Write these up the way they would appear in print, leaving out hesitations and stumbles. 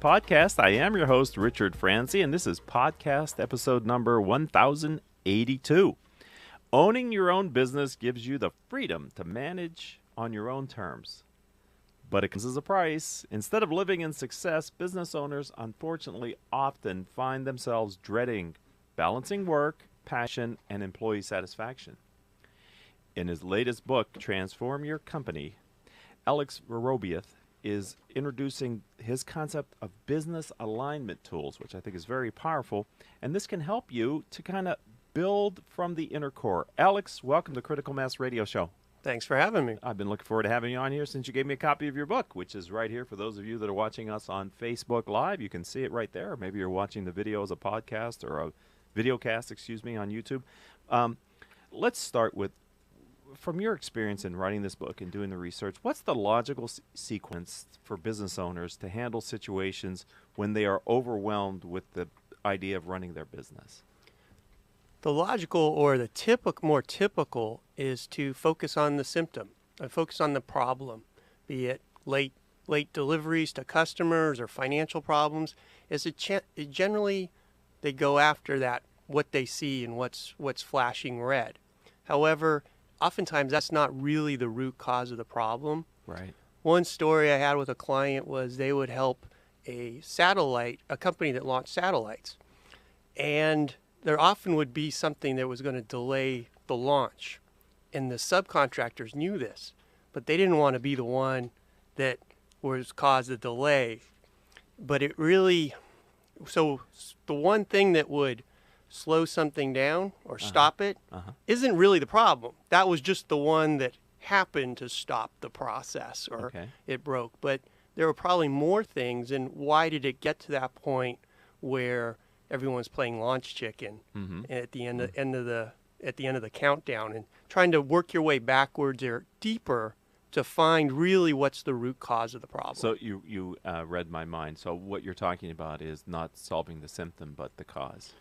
podcast. I am your host, Richard Franzi, and this is podcast episode number 1082. Owning your own business gives you the freedom to manage on your own terms. But it comes as a price. Instead of living in success, business owners unfortunately often find themselves dreading balancing work, passion, and employee satisfaction. In his latest book, Transform Your Company, Alex Vorobieff is introducing his concept of business alignment tools, which I think is very powerful. And this can help you to kind of build from the inner core. Alex, welcome to Critical Mass Radio Show. Thanks for having me. I've been looking forward to having you on here since you gave me a copy of your book, which is right here for those of you that are watching us on Facebook Live. You can see it right there. Maybe you're watching the video as a podcast or a videocast, on YouTube. Let's start with, from your experience in writing this book and doing the research, what's the logical sequence for business owners to handle situations when they are overwhelmed with the idea of running their business? The logical or the more typical is to focus on the symptom, focus on the problem, be it late deliveries to customers or financial problems. Generally, they go after that, what they see and what's flashing red. However, oftentimes that's not really the root cause of the problem. Right. One story I had with a client was they would help a company that launched satellites. And there often would be something that was going to delay the launch. And the subcontractors knew this, but they didn't want to be the one that was caused the delay. But so the one thing that would slow something down or stop it isn't really the problem. That was just the one that happened to stop the process or it broke. But there were probably more things, and why did it get to that point where everyone's playing launch chicken at the end of the countdown and trying to work your way backwards or deeper to find really what's the root cause of the problem. So you read my mind. So what you're talking about is not solving the symptom, but the cause.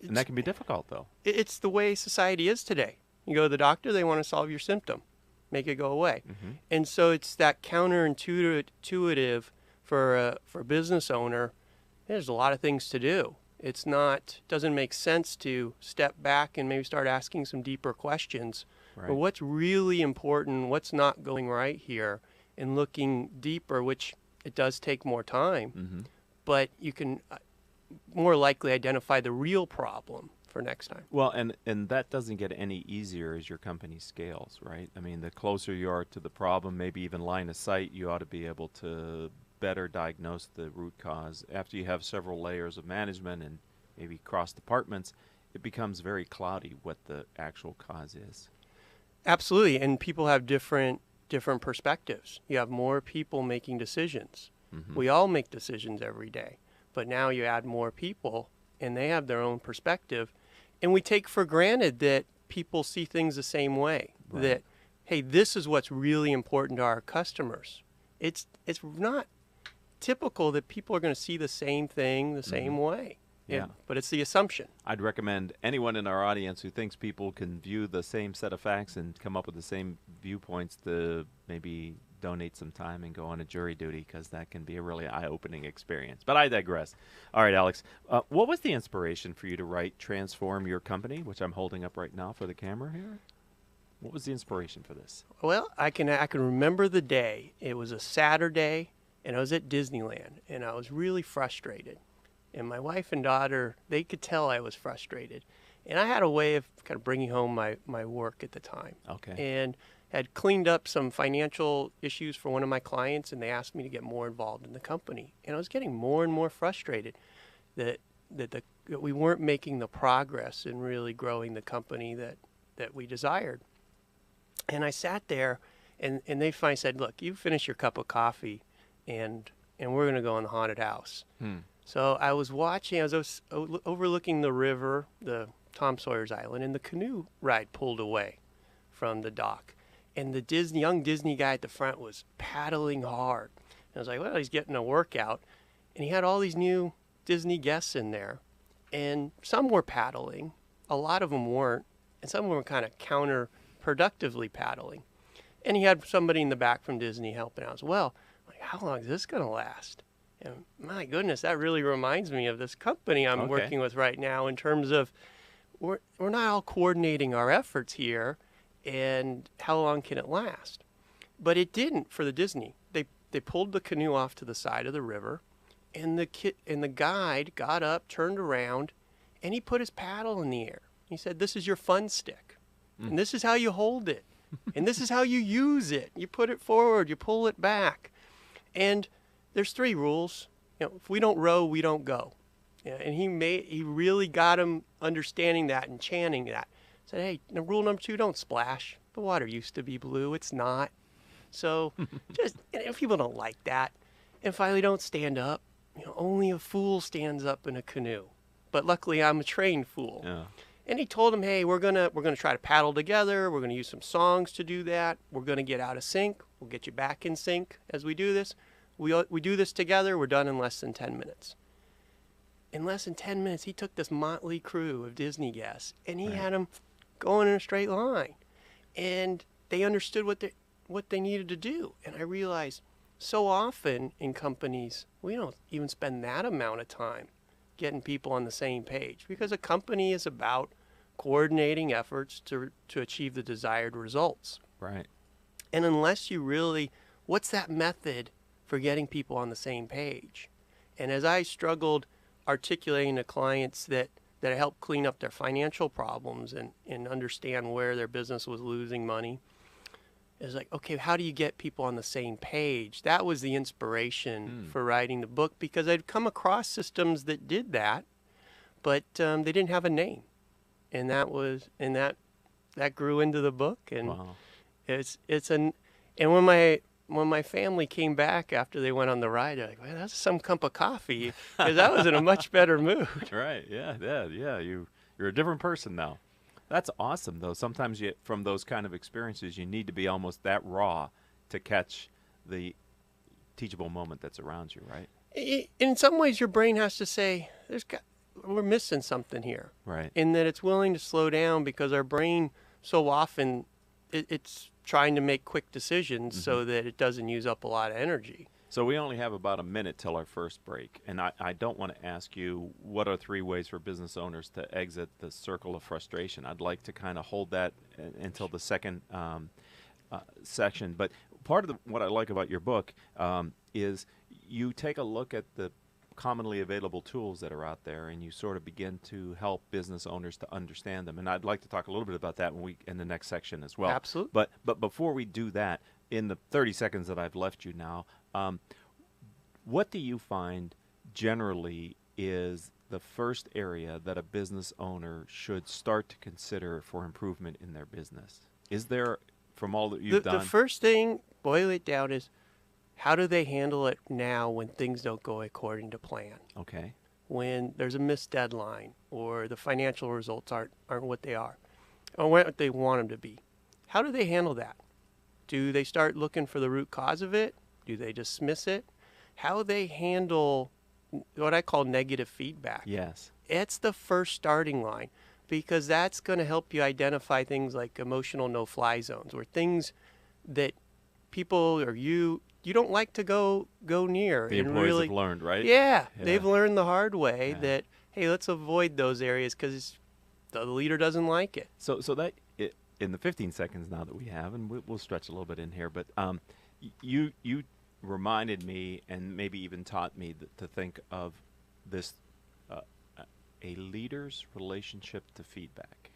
And that can be difficult, though. It's the way society is today. You go to the doctor, they want to solve your symptom, make it go away. And so it's that counterintuitive for a business owner. There's a lot of things to do. Doesn't make sense to step back and maybe start asking some deeper questions. Right. But what's really important, what's not going right here, and looking deeper, which it does take more time, but you can more likely identify the real problem for next time. Well, and that doesn't get any easier as your company scales, right? I mean, the closer you are to the problem, maybe even line of sight, you ought to be able to better diagnose the root cause. After you have several layers of management and maybe cross departments, it becomes very cloudy what the actual cause is. Absolutely, and people have different perspectives. You have more people making decisions. We all make decisions every day. But now you add more people, and they have their own perspective. And we take for granted that people see things the same way. Right. That, hey, this is what's really important to our customers. It's not typical that people are going to see the same thing the same way. Yeah. But it's the assumption. I'd recommend anyone in our audience who thinks people can view the same set of facts and come up with the same viewpoints to maybe donate some time and go on a jury duty, because that can be a really eye-opening experience. But I digress. All right, Alex, what was the inspiration for you to write Transform Your Company, which I'm holding up right now for the camera here? What was the inspiration for this? Well, I can remember the day. It was a Saturday, and I was at Disneyland, and I was really frustrated. And my wife and daughter, they could tell I was frustrated. And I had a way of kind of bringing home my work at the time. Okay. And had cleaned up some financial issues for one of my clients, and they asked me to get more involved in the company. And I was getting more and more frustrated that we weren't making the progress in really growing the company that we desired. And I sat there, and they finally said, look, you finish your cup of coffee, and we're going to go in the haunted house. So I was overlooking the river, the Tom Sawyer's Island, and the canoe ride pulled away from the dock. And the young Disney guy at the front was paddling hard. And I was like, well, he's getting a workout. And he had all these new Disney guests in there. And some were paddling. A lot of them weren't. And some of them were kind of counterproductively paddling. And he had somebody in the back from Disney helping out as well. Like, how long is this going to last? And my goodness, that really reminds me of this company I'm Okay. working with right now in terms of we're not all coordinating our efforts here, and how long can it last? But it didn't for the Disney. They pulled the canoe off to the side of the river, and the guide got up, turned around, and he put his paddle in the air. He said, "This is your fun stick, and this is how you hold it, and this is how you use it. You put it forward, you pull it back, and there's 3 rules. If we don't row, we don't go." Yeah, and he really got him understanding that and chanting that. Said, "Hey, rule number 2, don't splash. The water used to be blue. It's not." So just, if people don't like that, and finally, don't stand up. Only a fool stands up in a canoe. But luckily, I'm a trained fool. Yeah. And he told him, "Hey, we're gonna try to paddle together. We're gonna use some songs to do that. We're gonna get out of sync. We'll get you back in sync as we do this. We do this together. We're done in less than 10 minutes." In less than 10 minutes, he took this motley crew of Disney guests, and he had them going in a straight line. And they understood what they needed to do. And I realized so often in companies, we don't even spend that amount of time getting people on the same page, because a company is about coordinating efforts to achieve the desired results. Right. And unless you really, what's that method for getting people on the same page? And as I struggled articulating to clients that I helped clean up their financial problems and understand where their business was losing money, it's like, okay, how do you get people on the same page? That was the inspiration for writing the book, because I'd come across systems that did that, but they didn't have a name. And that grew into the book. And Wow. and when my family came back after they went on the ride, they're like, "Man, that's some cup of coffee," because I was in a much better mood. Right. Yeah. You're a different person now. That's awesome, though. Sometimes from those kind of experiences, you need to be almost that raw to catch the teachable moment that's around you, right? In some ways, your brain has to say, we're missing something here. Right. In that it's willing to slow down, because our brain so often it's trying to make quick decisions so that it doesn't use up a lot of energy. So we only have about a minute till our first break, and I don't want to ask you what are 3 ways for business owners to exit the circle of frustration. I'd like to kind of hold that until the second section. But part of what I like about your book is you take a look at the commonly available tools that are out there, and you sort of begin to help business owners to understand them. And I'd like to talk a little bit about that in the next section as well. Absolutely. But before we do that, in the 30 seconds that I've left you now, what do you find generally is the first area that a business owner should start to consider for improvement in their business? Is there, from all that you've done? The first thing, boil it down, is how do they handle it now when things don't go according to plan? Okay. When there's a missed deadline, or the financial results aren't what they are, or what they want them to be. How do they handle that? Do they start looking for the root cause of it? Do they dismiss it? How they handle what I call negative feedback. Yes. It's the first starting line, because that's going to help you identify things like emotional no-fly zones, or things that people or you don't like to go near. The and employees really, have learned, right? Yeah, they've learned the hard way that, hey, let's avoid those areas because the leader doesn't like it. So that in the 15 seconds now that we have, and we'll stretch a little bit in here, but you reminded me, and maybe even taught me to think of this a leader's relationship to feedback,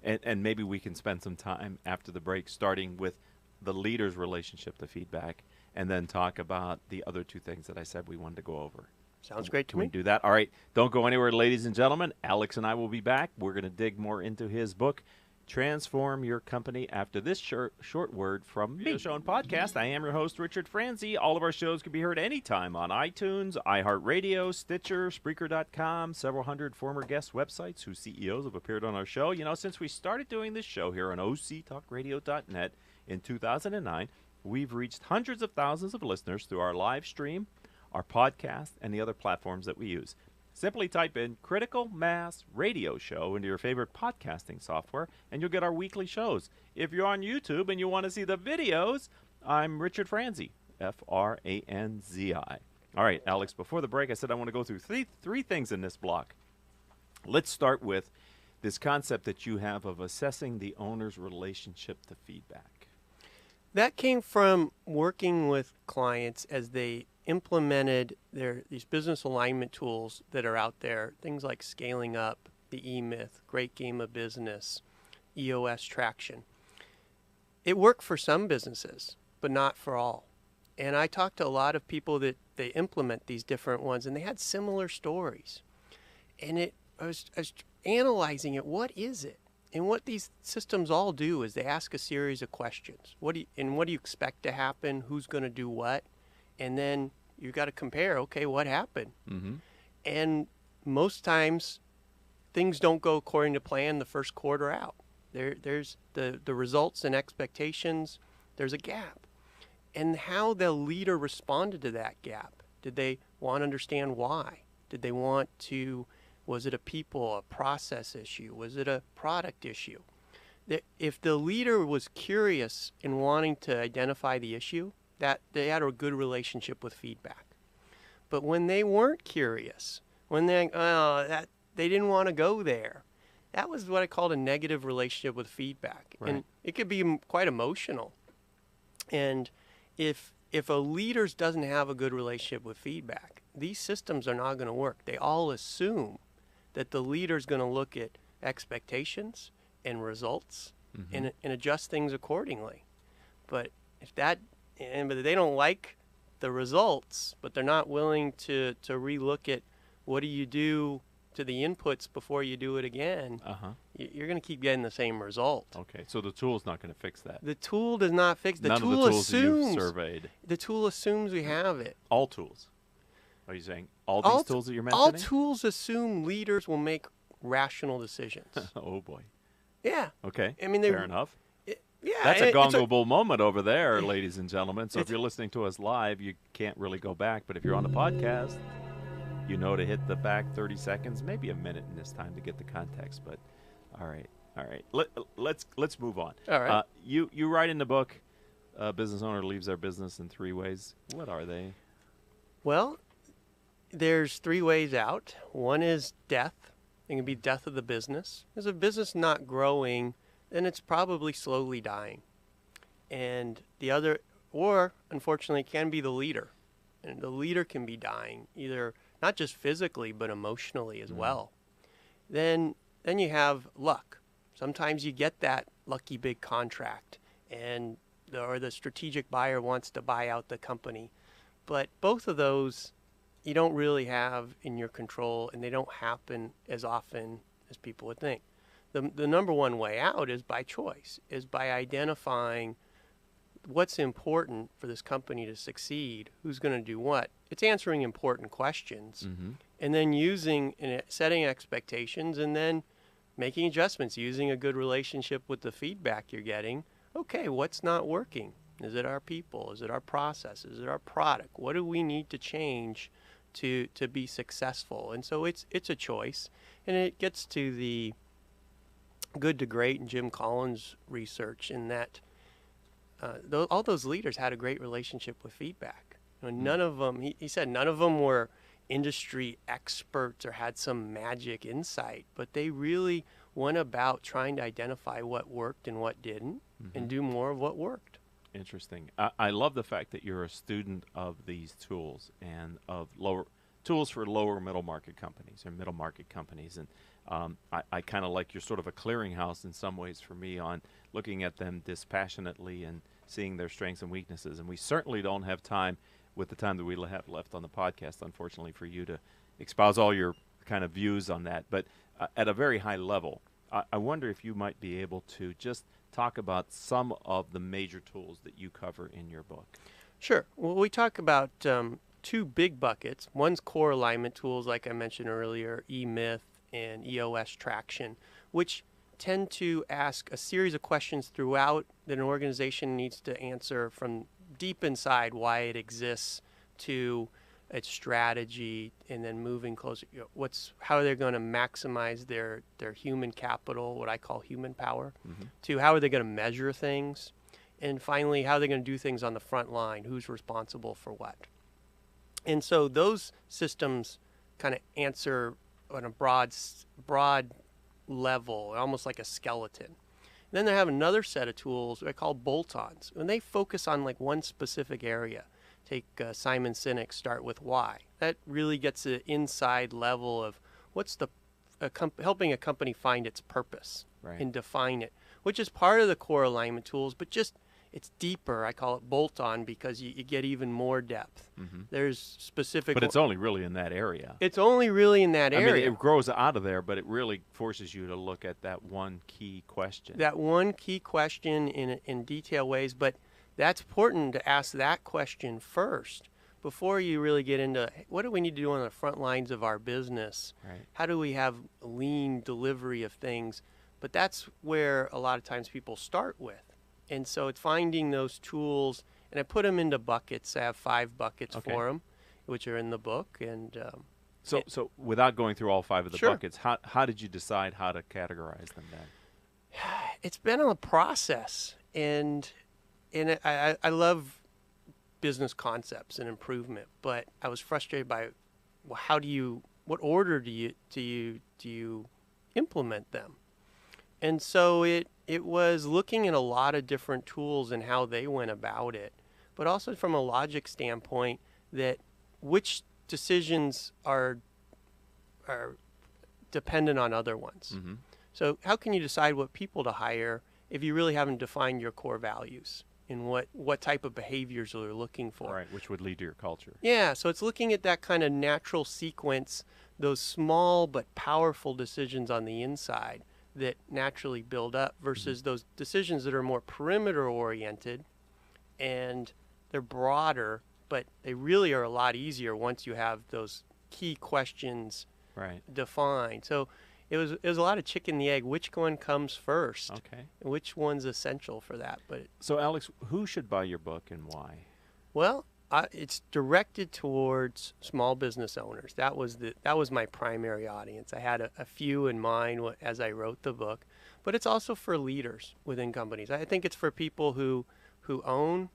and maybe we can spend some time after the break starting with the leader's relationship to feedback, and then talk about the other 2 things that I said we wanted to go over. Sounds great to Can me. we do that? All right. Don't go anywhere, ladies and gentlemen. Alex and I will be back. We're going to dig more into his book, Transform Your Company, after this short word from me. Show and podcast. I am your host, Richard Franzi. All of our shows can be heard anytime on iTunes, iHeartRadio, Stitcher, Spreaker.com, several hundred former guest websites whose CEOs have appeared on our show. You know, since we started doing this show here on octalkradio.net in 2009, we've reached hundreds of thousands of listeners through our live stream, our podcast, and the other platforms that we use. Simply type in Critical Mass Radio Show into your favorite podcasting software, and you'll get our weekly shows. If you're on YouTube and you want to see the videos, I'm Richard Franzi, Franzi. All right, Alex, before the break, I said I want to go through three things in this block. Let's start with this concept that you have of assessing the owner's relationship to feedback. That came from working with clients as they implemented these business alignment tools that are out there, things like Scaling Up, the E-Myth, Great Game of Business, EOS Traction. It worked for some businesses, but not for all. And I talked to a lot of people that they implement these different ones, and they had similar stories. And I was analyzing it. What is it? And what these systems all do is they ask a series of questions. What do you expect to happen? Who's going to do what? And then you got to compare. Okay, what happened? Mm-hmm. And most times, things don't go according to plan the first quarter out. There's the results and expectations. There's a gap. And how the leader responded to that gap. Did they want to understand why? Did they want to? Was it a people, a process issue? Was it a product issue? If the leader was curious in wanting to identify the issue, that they had a good relationship with feedback. But when they weren't curious, when they didn't want to go there, that was what I called a negative relationship with feedback. Right. And it could be quite emotional. And if a leader doesn't have a good relationship with feedback, these systems are not going to work. They all assume that the leader's going to look at expectations and results and adjust things accordingly. But but they don't like the results, but they're not willing to relook at what do you do to the inputs before you do it again, you're going to keep getting the same result. Okay, so the tool's not going to fix that. The tool does not fix. None tool of the tools assumes that you've surveyed. The tool assumes we have it. All tools. Are you saying all these tools that you're mentioning? All tools assume leaders will make rational decisions. Oh boy. Yeah. Okay. I mean, fair enough. Yeah. That's a gongo-bull moment over there, ladies and gentlemen. So if you're listening to us live, you can't really go back. But if you're on the podcast, you know to hit the back 30 seconds, maybe a minute in this time to get the context. But all right. Let's move on. All right. You write in the book, a business owner leaves their business in 3 ways. What are they? Well, there's 3 ways out. One is death. It can be death of the business. Is a business not growing, then it's probably slowly dying. And the other, or unfortunately, can be the leader. And the leader can be dying, either not just physically, but emotionally as well. Then you have luck. Sometimes you get that lucky big contract, and the strategic buyer wants to buy out the company. But both of those you don't really have in your control, and they don't happen as often as people would think. The number one way out is by choice, is by identifying what's important for this company to succeed, who's going to do what. It's answering important questions, and then setting expectations, and then making adjustments, using a good relationship with the feedback you're getting. Okay, what's not working? Is it our people? Is it our process? Is it our product? What do we need to change to be successful? And so it's a choice, and it gets to the Good to Great and Jim Collins research in that all those leaders had a great relationship with feedback. None of them, he said, none of them were industry experts or had some magic insight, but they really went about trying to identify what worked and what didn't, and do more of what worked. Interesting. I love the fact that you're a student of these tools and of tools for lower middle market companies or middle market companies. And I kind of like you're sort of a clearinghouse in some ways for me on looking at them dispassionately and seeing their strengths and weaknesses. And we certainly don't have time with the time that we have left on the podcast, unfortunately, for you to espouse all your kind of views on that. But at a very high level, I wonder if you might be able to just talk about some of the major tools that you cover in your book. Sure. Well, we talk about 2 big buckets. One's core alignment tools, like I mentioned earlier, E-Myth and EOS Traction, which tend to ask a series of questions throughout that an organization needs to answer from deep inside why it exists to its strategy, and then moving closer. How they're going to maximize their human capital, what I call human power, to how are they going to measure things, and finally how they're going to do things on the front line, who's responsible for what. And so those systems kind of answer on a broad level, almost like a skeleton. Then they have another set of tools I call bolt-ons, and they focus on like one specific area. Take Simon Sinek's Start With Why. That really gets the inside level of what's the helping a company find its purpose and define it, which is part of the core alignment tools, but just it's deeper. I call it bolt-on because you get even more depth. There's specific... But it's only really in that area. It's only really in that area. I mean, it grows out of there, but it really forces you to look at that one key question. That one key question in detailed ways, but that's important to ask that question first before you really get into what do we need to do on the front lines of our business? Right. How do we have lean delivery of things? But that's where a lot of times people start with. And so it's finding those tools, and I put them into buckets. I have 5 buckets for them, which are in the book. And so without going through all 5 of the Sure. buckets, how did you decide how to categorize them then? It's been a process, and I love business concepts and improvement, but I was frustrated by what order do you implement them? And so it was looking at a lot of different tools and how they went about it, but also from a logic standpoint that which decisions are dependent on other ones. So how can you decide what people to hire if you really haven't defined your core values and what type of behaviors you're looking for? Right, which would lead to your culture. Yeah, so it's looking at that kind of natural sequence, those small but powerful decisions on the inside that naturally build up versus those decisions that are more perimeter oriented and they're broader, but they really are a lot easier once you have those key questions defined. So it was a lot of chicken and the egg. Which one comes first? Okay. And which one's essential for that? But So Alex, who should buy your book and why? well, it's directed towards small business owners. That was my primary audience. I had a few in mind as I wrote the book, but it's also for leaders within companies. I think it's for people who own,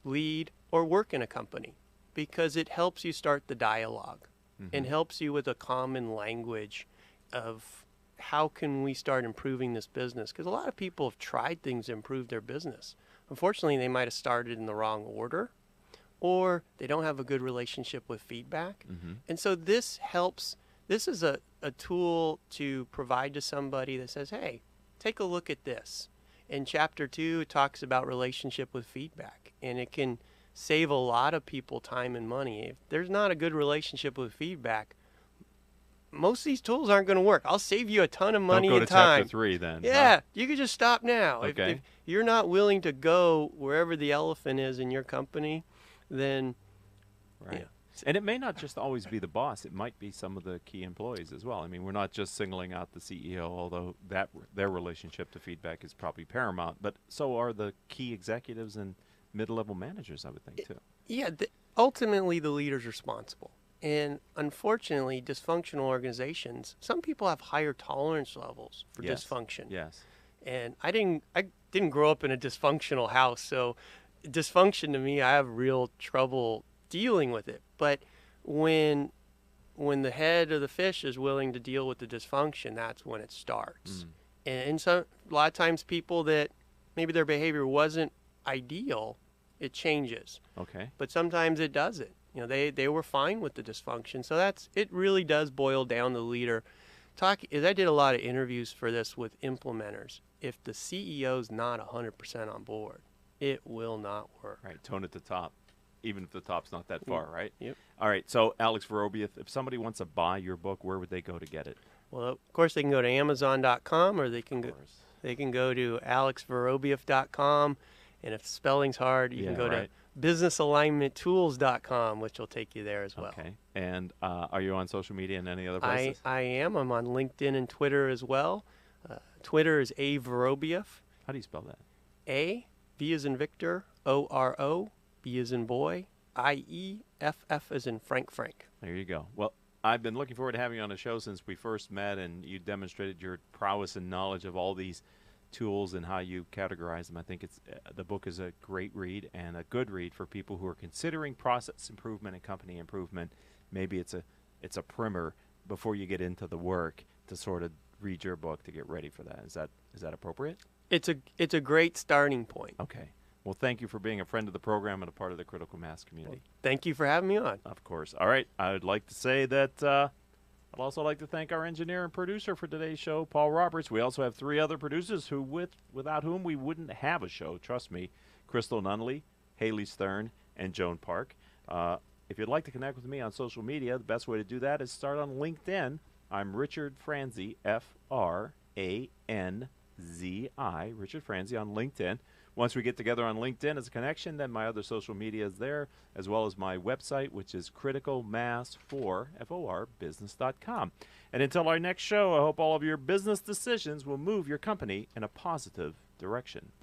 lead, or work in a company because it helps you start the dialogue and helps you with a common language of how can we start improving this business? Because a lot of people have tried things to improve their business. Unfortunately, they might have started in the wrong order, or they don't have a good relationship with feedback. And so this helps. This is a tool to provide to somebody that says, hey, take a look at this. In chapter 2, it talks about relationship with feedback, and it can save a lot of people time and money. If there's not a good relationship with feedback, most of these tools aren't going to work. I'll save you a ton of money and time. Don't go to chapter 3 then. Yeah, you could just stop now. Okay. If you're not willing to go wherever the elephant is in your company, then Right. And it may not just always be the boss. It might be some of the key employees as well. I mean, we're not just singling out the CEO, although their relationship to feedback is probably paramount. But so are the key executives and mid-level managers, I would think, too. Yeah, ultimately the leader's responsible. And unfortunately, dysfunctional organizations, some people have higher tolerance levels for dysfunction. Yes. And I didn't grow up in a dysfunctional house, so dysfunction to me, I have real trouble dealing with it. But when the head of the fish is willing to deal with the dysfunction, that's when it starts. And a lot of times people that maybe their behavior wasn't ideal, it changes. Okay. But sometimes it doesn't. You know, they were fine with the dysfunction. So it really does boil down to the leader. I did a lot of interviews for this with implementers. If the CEO's not 100% on board, it will not work. Right. Tone at the top, even if the top's not that far, right? Yep. All right. So, Alex Vorobieff, if somebody wants to buy your book, where would they go to get it? Well, of course, they can go to Amazon.com or they can go to alexvorobieff.com. And if spelling's hard, you can go to businessalignmenttools.com, which will take you there as well. Okay. And are you on social media and any other places? I am. I'm on LinkedIn and Twitter as well. Twitter is A Vorobieff. How do you spell that? A, V as in Victor, O-R-O, B as in boy, I-E-F-F as in Frank. There you go. Well, I've been looking forward to having you on the show since we first met, and you demonstrated your prowess and knowledge of all these tools and how you categorize them. I think the book is a great read and a good read for people who are considering process improvement and company improvement. Maybe it's a primer before you get into the work to sort of read your book to get ready for that. Is that appropriate? It's a great starting point. Okay. Well, thank you for being a friend of the program and a part of the Critical Mass community. Thank you for having me on. Of course. All right. I would like to say that I'd also like to thank our engineer and producer for today's show, Paul Roberts. We also have 3 other producers without whom we wouldn't have a show. Trust me, Crystal Nunley, Haley Stern, and Joan Park. If you'd like to connect with me on social media, the best way to do that is start on LinkedIn. I'm Richard Franzi, Franzi, Richard Franzi on LinkedIn. Once we get together on LinkedIn as a connection, then my other social media is there, as well as my website, which is criticalmass4business.com. And until our next show, I hope all of your business decisions will move your company in a positive direction.